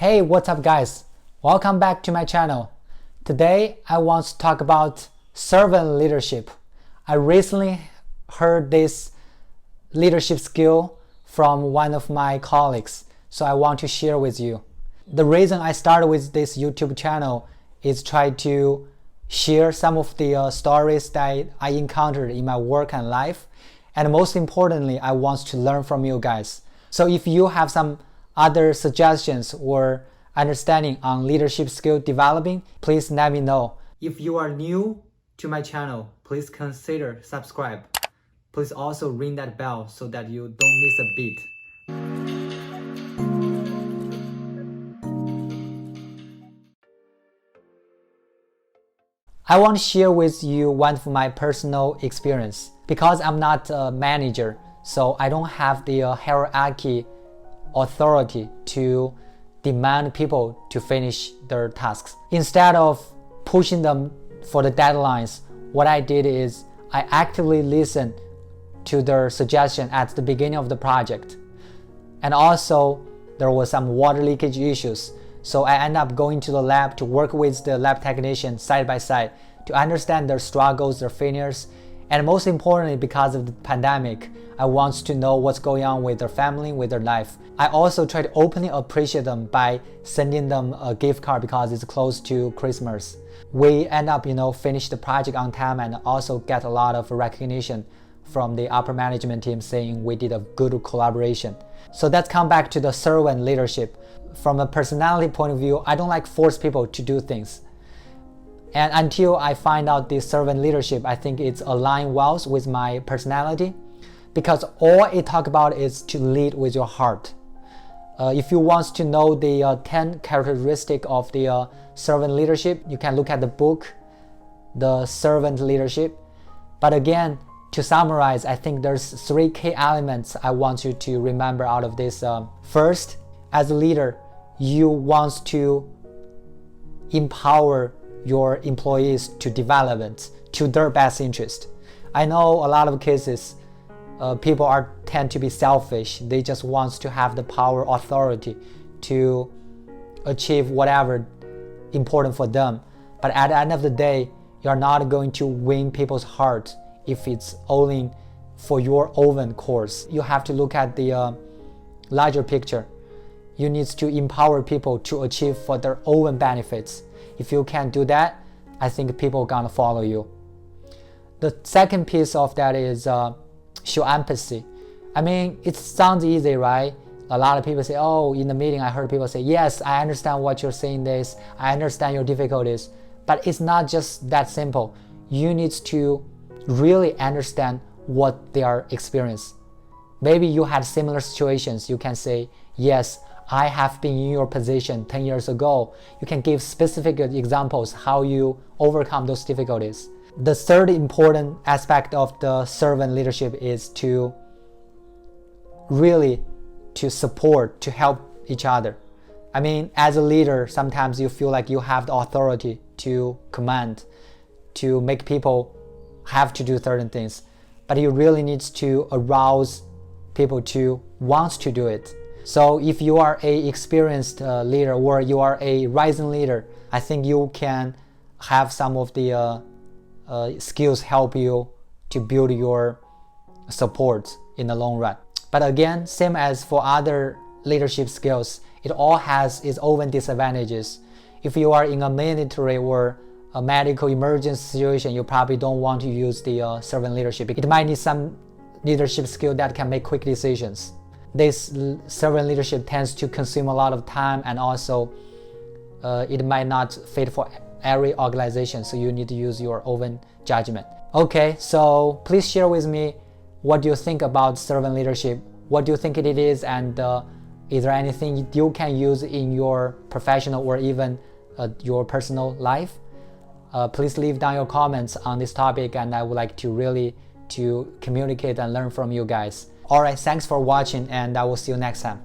Hey, what's up guys? Welcome back to my channel. Today I want to talk about servant leadership. I recently heard this leadership skill from one of my colleagues, so I want to share with you. The reason I started with this YouTube channel is try to share some of the stories that I encountered in my work and life, and most importantly, I want to learn from you guys. So if you have some other suggestions or understanding on leadership skill developing, please let me know. If you are new to my channel, please consider subscribe. Please also ring that bell so that you don't miss a beat. I want to share with you one of my personal experience. Because I'm not a manager, so I don't have the hierarchy authority to demand people to finish their tasks. Instead of pushing them for the deadlines, what I did is I actively listened to their suggestion at the beginning of the project. And also there was some water leakage issues, so I ended up going to the lab to work with the lab technician side by side to understand their struggles, their failures, and most importantly, because of the pandemic, I want to know what's going on with their family, with their life. I also try to openly appreciate them by sending them a gift card because it's close to Christmas. We end up, finish the project on time and also get a lot of recognition from the upper management team saying we did a good collaboration. So let's come back to the servant leadership. From a personality point of view, I don't like force people to do things. And until I find out this servant leadership, I think it's aligned well with my personality, because all it talks about is to lead with your heart. If you want to know the 10 characteristics of the servant leadership, you can look at the book, The Servant Leadership. But again, to summarize, I think there's 3 key elements I want you to remember out of this. First, as a leader, you want to empower your employees to development to their best interest. I know a lot of cases people tend to be selfish. They just want to have the power, authority to achieve whatever important for them. But at the end of the day, you're not going to win people's heart if it's only for your own course. You have to look at the larger picture. You need to empower people to achieve for their own benefits. If you can't do that, I think people are gonna follow you. The second piece of that is show empathy. I mean, it sounds easy, right? A lot of people say, oh, in the meeting I heard people say, yes, I understand what you're saying this, I understand your difficulties. But it's not just that simple. You need to really understand what they are experiencing. Maybe you had similar situations. You can say, yes, I have been in your position 10 years ago. You can give specific examples how you overcome those difficulties. The third important aspect of the servant leadership is to really support, to help each other. I mean, as a leader, sometimes you feel like you have the authority to command, to make people have to do certain things, but you really need to arouse people to want to do it. So if you are an experienced leader or you are a rising leader, I think you can have some of the skills help you to build your support in the long run. But again, same as for other leadership skills, it all has its own disadvantages. If you are in a military or a medical emergency situation, you probably don't want to use the servant leadership. It might need some leadership skill that can make quick decisions. This servant leadership tends to consume a lot of time, and also it might not fit for every organization, so you need to use your own judgment. Okay, so please share with me what do you think about servant leadership, what do you think it is, and is there anything you can use in your professional or even your personal life? Please leave down your comments on this topic, and I would like to really communicate and learn from you guys. Alright, thanks for watching, and I will see you next time.